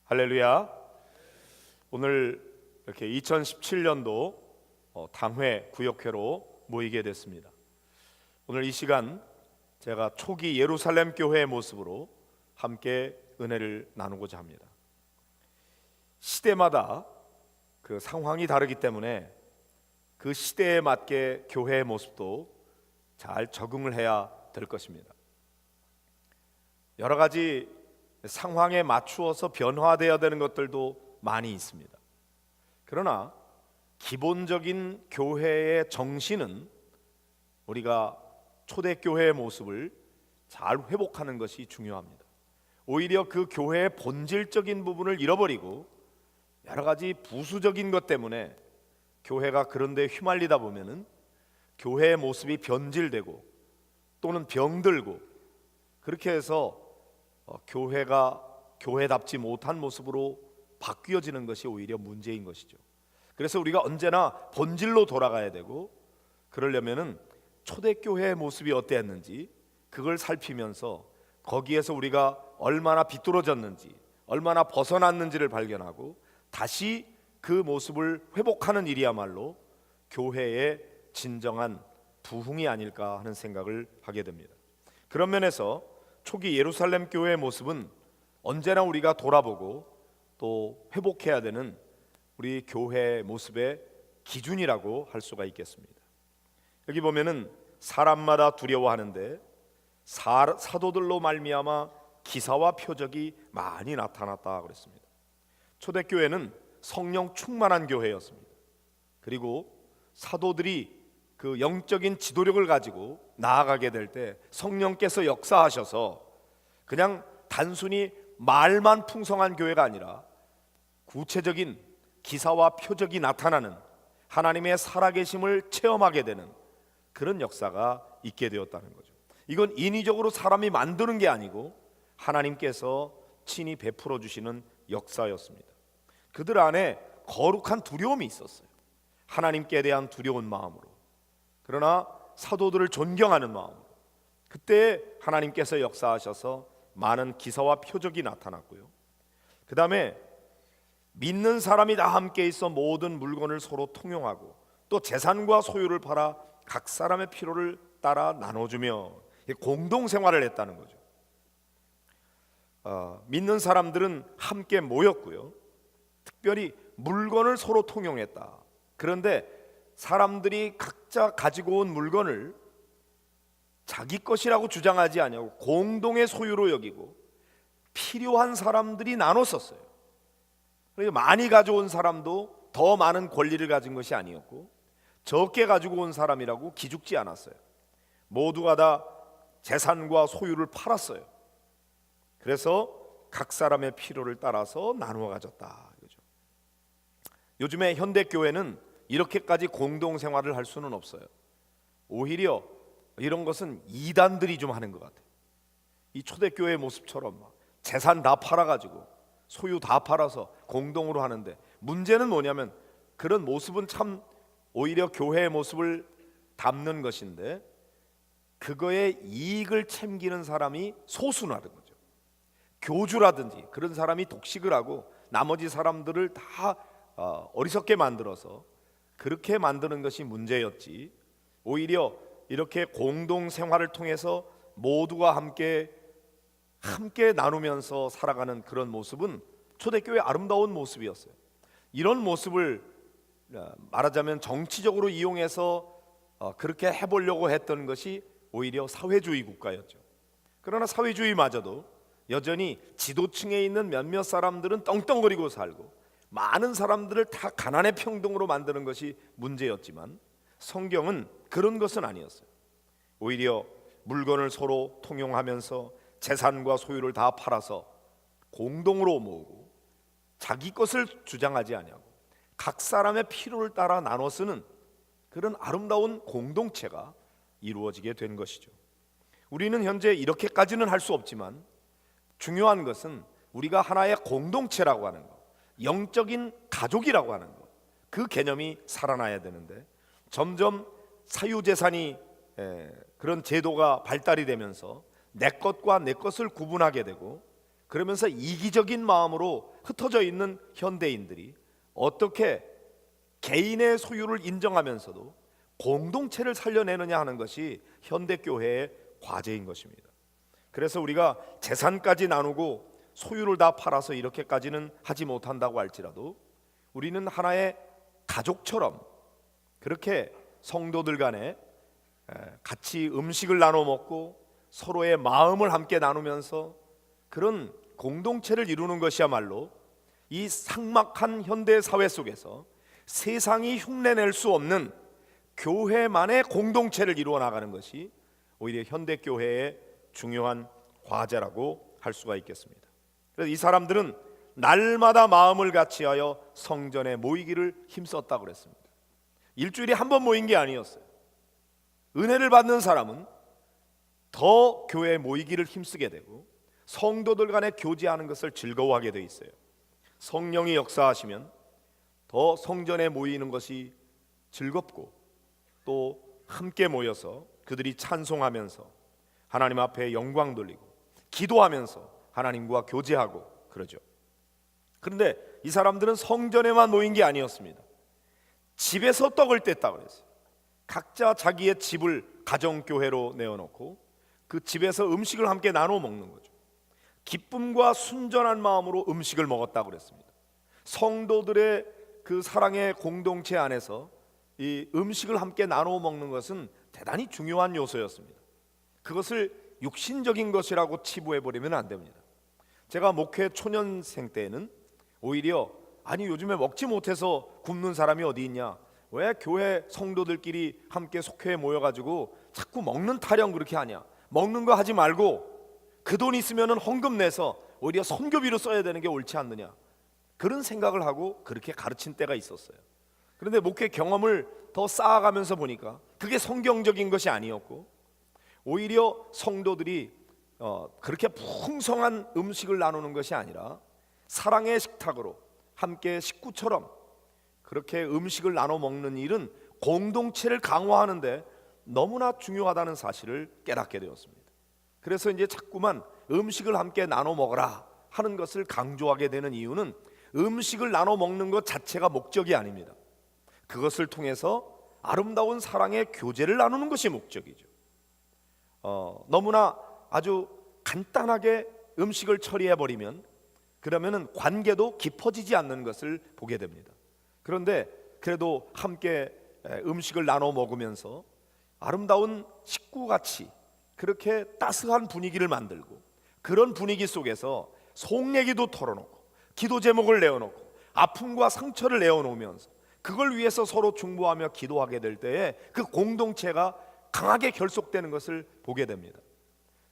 할렐루야. 오늘 이렇게 2017년도 당회 구역회로 모이게 됐습니다. 오늘 이 시간 제가 초기 예루살렘 교회의 모습으로 함께 은혜를 나누고자 합니다. 시대마다 그 상황이 다르기 때문에 그 시대에 맞게 교회의 모습도 잘 적응을 해야 될 것입니다. 여러 가지 상황에 맞추어서 변화되어야 되는 것들도 많이 있습니다. 그러나 기본적인 교회의 정신은 우리가 초대교회의 모습을 잘 회복하는 것이 중요합니다. 오히려 그 교회의 본질적인 부분을 잃어버리고 여러 가지 부수적인 것 때문에 교회가 그런 데 휘말리다 보면은 교회의 모습이 변질되고 또는 병들고 그렇게 해서 교회가 교회답지 못한 모습으로 바뀌어지는 것이 오히려 문제인 것이죠. 그래서 우리가 언제나 본질로 돌아가야 되고, 그러려면은 초대교회의 모습이 어땠는지 그걸 살피면서 거기에서 우리가 얼마나 비뚤어졌는지, 얼마나 벗어났는지를 발견하고 다시 그 모습을 회복하는 일이야말로 교회의 진정한 부흥이 아닐까 하는 생각을 하게 됩니다. 그런 면에서 초기 예루살렘 교회의 모습은 언제나 우리가 돌아보고 또 회복해야 되는 우리 교회의 모습의 기준이라고 할 수가 있겠습니다. 여기 보면은 사람마다 두려워하는데 사도들로 말미암아 기사와 표적이 많이 나타났다 그랬습니다. 초대교회는 성령 충만한 교회였습니다. 그리고 사도들이 그 영적인 지도력을 가지고 나아가게 될 때 성령께서 역사하셔서 그냥 단순히 말만 풍성한 교회가 아니라 구체적인 기사와 표적이 나타나는 하나님의 살아계심을 체험하게 되는 그런 역사가 있게 되었다는 거죠. 이건 인위적으로 사람이 만드는 게 아니고 하나님께서 친히 베풀어 주시는 역사였습니다. 그들 안에 거룩한 두려움이 있었어요. 하나님께 대한 두려운 마음으로, 그러나 사도들을 존경하는 마음으로 그때 하나님께서 역사하셔서 많은 기사와 표적이 나타났고요. 그 다음에 믿는 사람이 다 함께 있어 모든 물건을 서로 통용하고 또 재산과 소유를 팔아 각 사람의 필요를 따라 나눠주며 공동생활을 했다는 거죠. 믿는 사람들은 함께 모였고요. 특별히 물건을 서로 통용했다. 그런데 사람들이 각자 가지고 온 물건을 자기 것이라고 주장하지 아니하고 공동의 소유로 여기고 필요한 사람들이 나눠 썼어요. 그러니까 많이 가져온 사람도 더 많은 권리를 가진 것이 아니었고 적게 가지고 온 사람이라고 기죽지 않았어요. 모두가 다 재산과 소유를 팔았어요. 그래서 각 사람의 필요를 따라서 나누어 가졌다 이거죠. 요즘에 현대교회는 이렇게까지 공동생활을 할 수는 없어요. 오히려 이런 것은 이단들이 좀 하는 것 같아요. 이 초대교회의 모습처럼 막 재산 다 팔아가지고 소유 다 팔아서 공동으로 하는데, 문제는 뭐냐면 그런 모습은 참 오히려 교회의 모습을 담는 것인데 그거에 이익을 챙기는 사람이 소수라는 거죠. 교주라든지 그런 사람이 독식을 하고 나머지 사람들을 다 어리석게 만들어서 그렇게 만드는 것이 문제였지, 오히려 이렇게 공동 생활을 통해서 모두가 함께 나누면서 살아가는 그런 모습은 초대교회의 아름다운 모습이었어요. 이런 모습을 말하자면 정치적으로 이용해서 그렇게 해보려고 했던 것이 오히려 사회주의 국가였죠. 그러나 사회주의마저도 여전히 지도층에 있는 몇몇 사람들은 떵떵거리고 살고 많은 사람들을 다 가난의 평등으로 만드는 것이 문제였지만 성경은 그런 것은 아니었어요. 오히려 물건을 서로 통용하면서 재산과 소유를 다 팔아서 공동으로 모으고 자기 것을 주장하지 아니하고 각 사람의 필요를 따라 나눠 쓰는 그런 아름다운 공동체가 이루어지게 된 것이죠. 우리는 현재 이렇게까지는 할 수 없지만 중요한 것은 우리가 하나의 공동체라고 하는 것, 영적인 가족이라고 하는 것, 그 개념이 살아나야 되는데 점점 사유재산이 그런 제도가 발달이 되면서 내 것과 내 것을 구분하게 되고 그러면서 이기적인 마음으로 흩어져 있는 현대인들이 어떻게 개인의 소유를 인정하면서도 공동체를 살려내느냐 하는 것이 현대교회의 과제인 것입니다. 그래서 우리가 재산까지 나누고 소유를 다 팔아서 이렇게까지는 하지 못한다고 할지라도 우리는 하나의 가족처럼 그렇게 성도들 간에 같이 음식을 나눠 먹고 서로의 마음을 함께 나누면서 그런 공동체를 이루는 것이야말로 이 삭막한 현대 사회 속에서 세상이 흉내낼 수 없는 교회만의 공동체를 이루어 나가는 것이 오히려 현대교회의 중요한 과제라고 할 수가 있겠습니다. 그래서 이 사람들은 날마다 마음을 같이하여 성전에 모이기를 힘썼다고 그랬습니다. 일주일에 한 번 모인 게 아니었어요. 은혜를 받는 사람은 더 교회에 모이기를 힘쓰게 되고 성도들 간에 교제하는 것을 즐거워하게 돼 있어요. 성령이 역사하시면 더 성전에 모이는 것이 즐겁고 또 함께 모여서 그들이 찬송하면서 하나님 앞에 영광 돌리고 기도하면서 하나님과 교제하고 그러죠. 그런데 이 사람들은 성전에만 모인 게 아니었습니다. 집에서 떡을 뗐다고 그랬어요. 각자 자기의 집을 가정교회로 내어놓고 그 집에서 음식을 함께 나눠 먹는 거죠. 기쁨과 순전한 마음으로 음식을 먹었다고 그랬습니다. 성도들의 그 사랑의 공동체 안에서 이 음식을 함께 나눠 먹는 것은 대단히 중요한 요소였습니다. 그것을 육신적인 것이라고 치부해버리면 안 됩니다. 제가 목회 초년생 때에는 오히려 아니 요즘에 먹지 못해서 굶는 사람이 어디 있냐, 왜 교회 성도들끼리 함께 속회에 모여가지고 자꾸 먹는 타령 그렇게 하냐, 먹는 거 하지 말고 그 돈 있으면 헌금 내서 오히려 선교비로 써야 되는 게 옳지 않느냐, 그런 생각을 하고 그렇게 가르친 때가 있었어요. 그런데 목회 경험을 더 쌓아가면서 보니까 그게 성경적인 것이 아니었고 오히려 성도들이 그렇게 풍성한 음식을 나누는 것이 아니라 사랑의 식탁으로 함께 식구처럼 그렇게 음식을 나눠 먹는 일은 공동체를 강화하는데 너무나 중요하다는 사실을 깨닫게 되었습니다. 그래서 이제 자꾸만 음식을 함께 나눠 먹어라 하는 것을 강조하게 되는 이유는 음식을 나눠 먹는 것 자체가 목적이 아닙니다. 그것을 통해서 아름다운 사랑의 교제를 나누는 것이 목적이죠. 너무나 아주 간단하게 음식을 처리해버리면 그러면은 관계도 깊어지지 않는 것을 보게 됩니다. 그런데 그래도 함께 음식을 나눠 먹으면서 아름다운 식구같이 그렇게 따스한 분위기를 만들고 그런 분위기 속에서 속 얘기도 털어놓고 기도 제목을 내어놓고 아픔과 상처를 내어놓으면서 그걸 위해서 서로 중보하며 기도하게 될 때에 그 공동체가 강하게 결속되는 것을 보게 됩니다.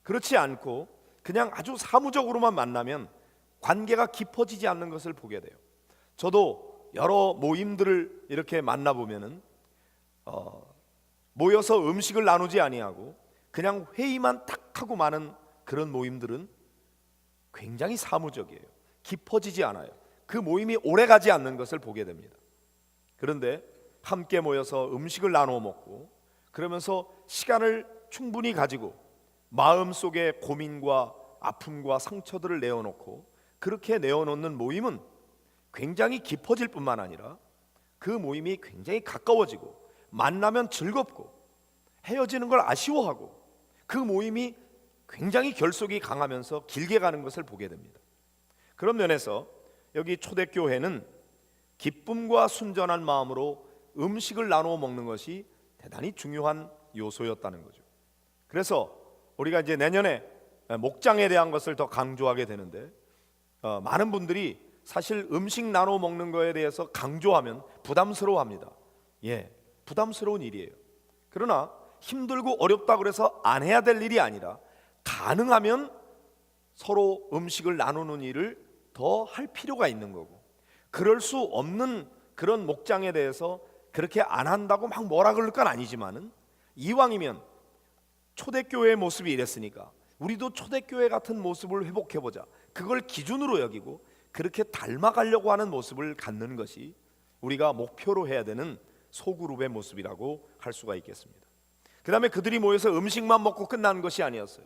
그렇지 않고 그냥 아주 사무적으로만 만나면 관계가 깊어지지 않는 것을 보게 돼요. 저도 여러 모임들을 이렇게 만나보면은 모여서 음식을 나누지 아니하고 그냥 회의만 탁 하고 마는 그런 모임들은 굉장히 사무적이에요. 깊어지지 않아요. 그 모임이 오래가지 않는 것을 보게 됩니다. 그런데 함께 모여서 음식을 나누어 먹고 그러면서 시간을 충분히 가지고 마음속의 고민과 아픔과 상처들을 내어놓고 그렇게 내어놓는 모임은 굉장히 깊어질 뿐만 아니라 그 모임이 굉장히 가까워지고 만나면 즐겁고 헤어지는 걸 아쉬워하고 그 모임이 굉장히 결속이 강하면서 길게 가는 것을 보게 됩니다. 그런 면에서 여기 초대교회는 기쁨과 순전한 마음으로 음식을 나누어 먹는 것이 대단히 중요한 요소였다는 거죠. 그래서 우리가 이제 내년에 목장에 대한 것을 더 강조하게 되는데 많은 분들이 사실 음식 나눠 먹는 거에 대해서 강조하면 부담스러워합니다. 부담스러운 일이에요. 그러나 힘들고 어렵다 그래서 안 해야 될 일이 아니라 가능하면 서로 음식을 나누는 일을 더 할 필요가 있는 거고, 그럴 수 없는 그런 목장에 대해서 그렇게 안 한다고 막 뭐라 그럴 건 아니지만은 이왕이면 초대교회의 모습이 이랬으니까 우리도 초대교회 같은 모습을 회복해보자, 그걸 기준으로 여기고 그렇게 닮아가려고 하는 모습을 갖는 것이 우리가 목표로 해야 되는 소그룹의 모습이라고 할 수가 있겠습니다. 그 다음에 그들이 모여서 음식만 먹고 끝나는 것이 아니었어요.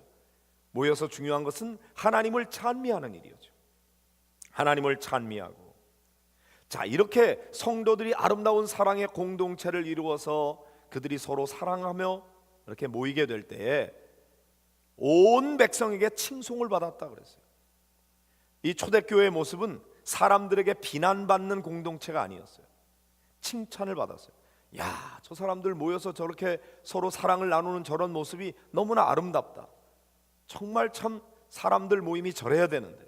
모여서 중요한 것은 하나님을 찬미하는 일이었죠. 하나님을 찬미하고, 자, 이렇게 성도들이 아름다운 사랑의 공동체를 이루어서 그들이 서로 사랑하며 이렇게 모이게 될 때에 온 백성에게 칭송을 받았다 그랬어요. 이 초대교회의 모습은 사람들에게 비난받는 공동체가 아니었어요. 칭찬을 받았어요. 야, 저 사람들 모여서 저렇게 서로 사랑을 나누는 저런 모습이 너무나 아름답다. 정말 참 사람들 모임이 저래야 되는데,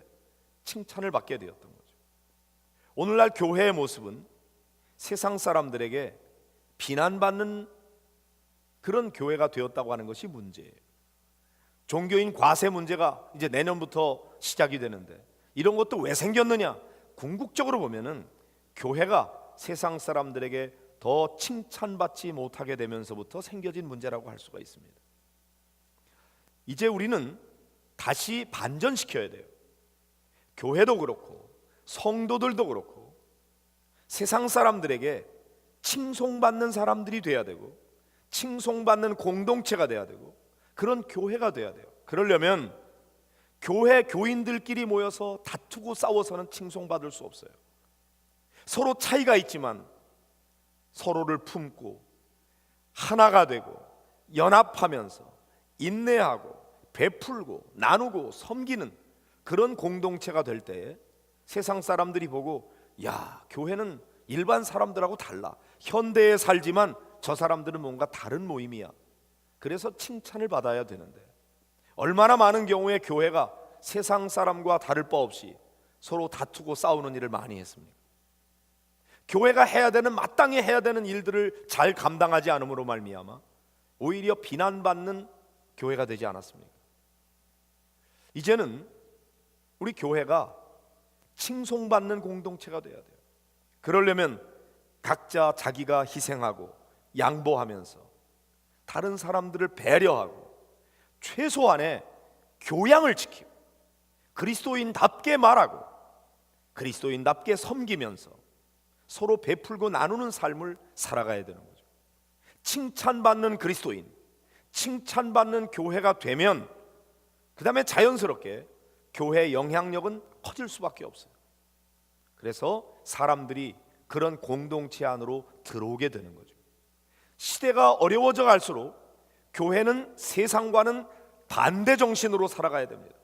칭찬을 받게 되었던 거죠. 오늘날 교회의 모습은 세상 사람들에게 비난받는 그런 교회가 되었다고 하는 것이 문제예요. 종교인 과세 문제가 이제 내년부터 시작이 되는데, 이런 것도 왜 생겼느냐? 궁극적으로 보면은 교회가 세상 사람들에게 더 칭찬받지 못하게 되면서부터 생겨진 문제라고 할 수가 있습니다. 이제 우리는 다시 반전시켜야 돼요. 교회도 그렇고 성도들도 그렇고 세상 사람들에게 칭송받는 사람들이 돼야 되고, 칭송받는 공동체가 돼야 되고, 그런 교회가 돼야 돼요. 그러려면 교회 교인들끼리 모여서 다투고 싸워서는 칭송받을 수 없어요. 서로 차이가 있지만 서로를 품고 하나가 되고 연합하면서 인내하고 베풀고 나누고 섬기는 그런 공동체가 될 때에 세상 사람들이 보고, 야, 교회는 일반 사람들하고 달라. 현대에 살지만 저 사람들은 뭔가 다른 모임이야. 그래서 칭찬을 받아야 되는데, 얼마나 많은 경우에 교회가 세상 사람과 다를 바 없이 서로 다투고 싸우는 일을 많이 했습니까? 교회가 해야 되는, 마땅히 해야 되는 일들을 잘 감당하지 않음으로 말미암아 오히려 비난받는 교회가 되지 않았습니까? 이제는 우리 교회가 칭송받는 공동체가 돼야 돼요. 그러려면 각자 자기가 희생하고 양보하면서 다른 사람들을 배려하고 최소한의 교양을 지키고 그리스도인답게 말하고 그리스도인답게 섬기면서 서로 베풀고 나누는 삶을 살아가야 되는 거죠. 칭찬받는 그리스도인, 칭찬받는 교회가 되면 그 다음에 자연스럽게 교회의 영향력은 커질 수밖에 없어요. 그래서 사람들이 그런 공동체 안으로 들어오게 되는 거죠. 시대가 어려워져 갈수록 교회는 세상과는 반대 정신으로 살아가야 됩니다.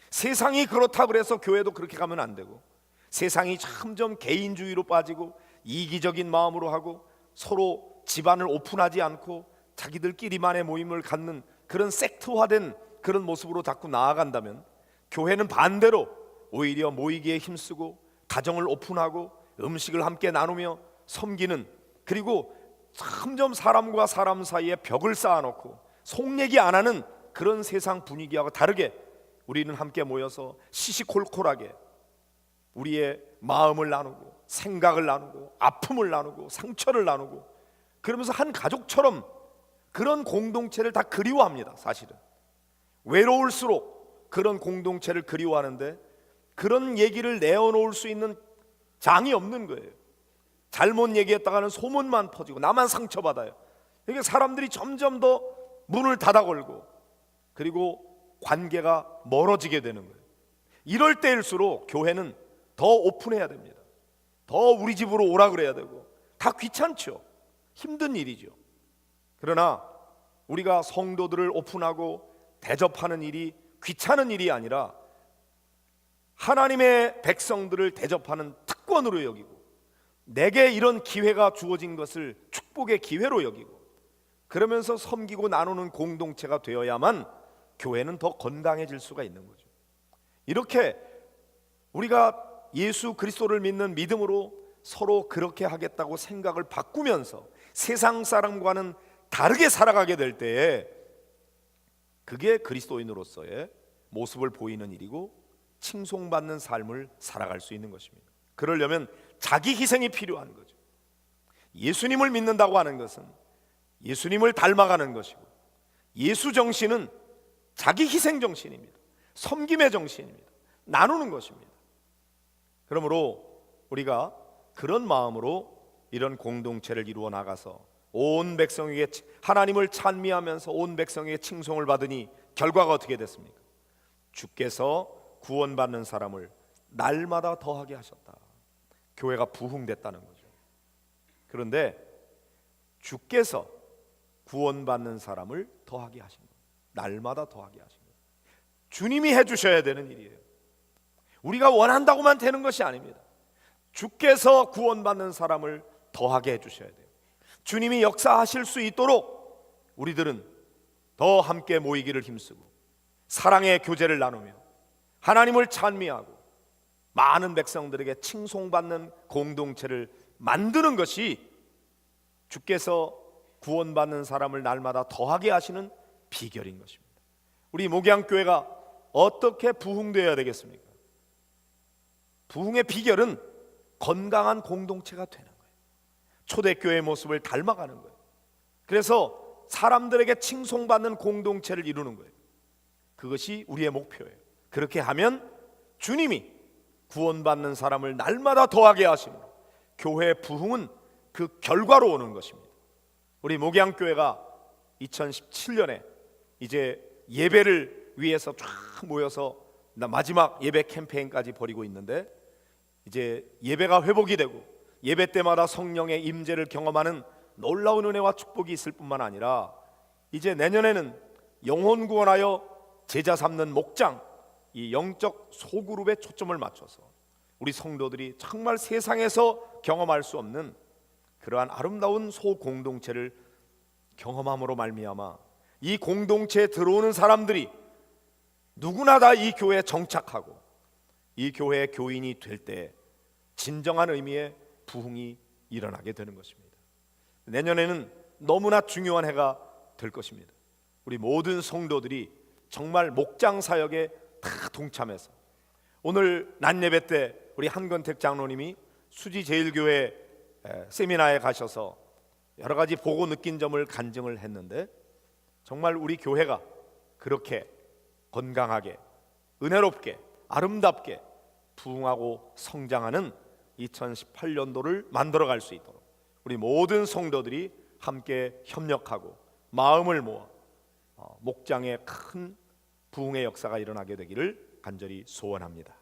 세상이 그렇다 그래서 교회도 그렇게 가면 안 되고, 세상이 점점 개인주의로 빠지고 이기적인 마음으로 하고 서로 집안을 오픈하지 않고 자기들끼리만의 모임을 갖는 그런 섹트화된 그런 모습으로 자꾸 나아간다면, 교회는 반대로 오히려 모이기에 힘쓰고 가정을 오픈하고 음식을 함께 나누며 섬기는, 그리고 점점 사람과 사람 사이에 벽을 쌓아놓고 속내기 안 하는 그런 세상 분위기와 다르게 우리는 함께 모여서 시시콜콜하게 우리의 마음을 나누고 생각을 나누고 아픔을 나누고 상처를 나누고, 그러면서 한 가족처럼 그런 공동체를 다 그리워합니다. 사실은 외로울수록 그런 공동체를 그리워하는데, 그런 얘기를 내어놓을 수 있는 장이 없는 거예요. 잘못 얘기했다가는 소문만 퍼지고 나만 상처받아요. 그러니까 사람들이 점점 더 문을 닫아 걸고, 그리고 관계가 멀어지게 되는 거예요. 이럴 때일수록 교회는 더 오픈해야 됩니다. 더 우리 집으로 오라 그래야 되고, 다 귀찮죠. 힘든 일이죠. 그러나 우리가 성도들을 오픈하고 대접하는 일이 귀찮은 일이 아니라 하나님의 백성들을 대접하는 특권으로 여기고, 내게 이런 기회가 주어진 것을 축복의 기회로 여기고, 그러면서 섬기고 나누는 공동체가 되어야만 교회는 더 건강해질 수가 있는 거죠. 이렇게 우리가 예수 그리스도를 믿는 믿음으로 서로 그렇게 하겠다고 생각을 바꾸면서 세상 사람과는 다르게 살아가게 될 때에, 그게 그리스도인으로서의 모습을 보이는 일이고 칭송받는 삶을 살아갈 수 있는 것입니다. 그러려면 자기 희생이 필요한 거죠. 예수님을 믿는다고 하는 것은 예수님을 닮아가는 것이고, 예수 정신은 자기 희생 정신입니다. 섬김의 정신입니다. 나누는 것입니다. 그러므로 우리가 그런 마음으로 이런 공동체를 이루어 나가서 온 백성에게 하나님을 찬미하면서 온 백성에게 칭송을 받으니 결과가 어떻게 됐습니까? 주께서 구원받는 사람을 날마다 더하게 하셨다. 교회가 부흥됐다는 거죠. 그런데 주께서 구원받는 사람을 더하게 하신 거예요. 날마다 더하게 하신 거예요. 주님이 해주셔야 되는 일이에요. 우리가 원한다고만 되는 것이 아닙니다. 주께서 구원받는 사람을 더하게 해주셔야 돼요. 주님이 역사하실 수 있도록 우리들은 더 함께 모이기를 힘쓰고 사랑의 교제를 나누며 하나님을 찬미하고 많은 백성들에게 칭송받는 공동체를 만드는 것이 주께서 구원받는 사람을 날마다 더하게 하시는 비결인 것입니다. 우리 목양교회가 어떻게 부흥되어야 되겠습니까? 부흥의 비결은 건강한 공동체가 되는 거예요. 초대교회의 모습을 닮아가는 거예요. 그래서 사람들에게 칭송받는 공동체를 이루는 거예요. 그것이 우리의 목표예요. 그렇게 하면 주님이 구원받는 사람을 날마다 더하게 하시므로 교회의 부흥은 그 결과로 오는 것입니다. 우리 목양교회가 2017년에 이제 예배를 위해서 쫙 모여서 마지막 예배 캠페인까지 벌이고 있는데, 이제 예배가 회복이 되고 예배 때마다 성령의 임재를 경험하는 놀라운 은혜와 축복이 있을 뿐만 아니라 이제 내년에는 영혼 구원하여 제자 삼는 목장, 이 영적 소그룹에 초점을 맞춰서 우리 성도들이 정말 세상에서 경험할 수 없는 그러한 아름다운 소공동체를 경험함으로 말미암아 이 공동체에 들어오는 사람들이 누구나 다 이 교회에 정착하고 이 교회의 교인이 될 때 진정한 의미의 부흥이 일어나게 되는 것입니다. 내년에는 너무나 중요한 해가 될 것입니다. 우리 모든 성도들이 정말 목장 사역에 다 동참해서 오늘 낮 예배 때 우리 한건택 장로님이 수지제일교회 세미나에 가셔서 여러 가지 보고 느낀 점을 간증을 했는데, 정말 우리 교회가 그렇게 건강하게 은혜롭게 아름답게 부흥하고 성장하는 2018년도를 만들어갈 수 있도록 우리 모든 성도들이 함께 협력하고 마음을 모아 목장의 큰 부흥의 역사가 일어나게 되기를 간절히 소원합니다.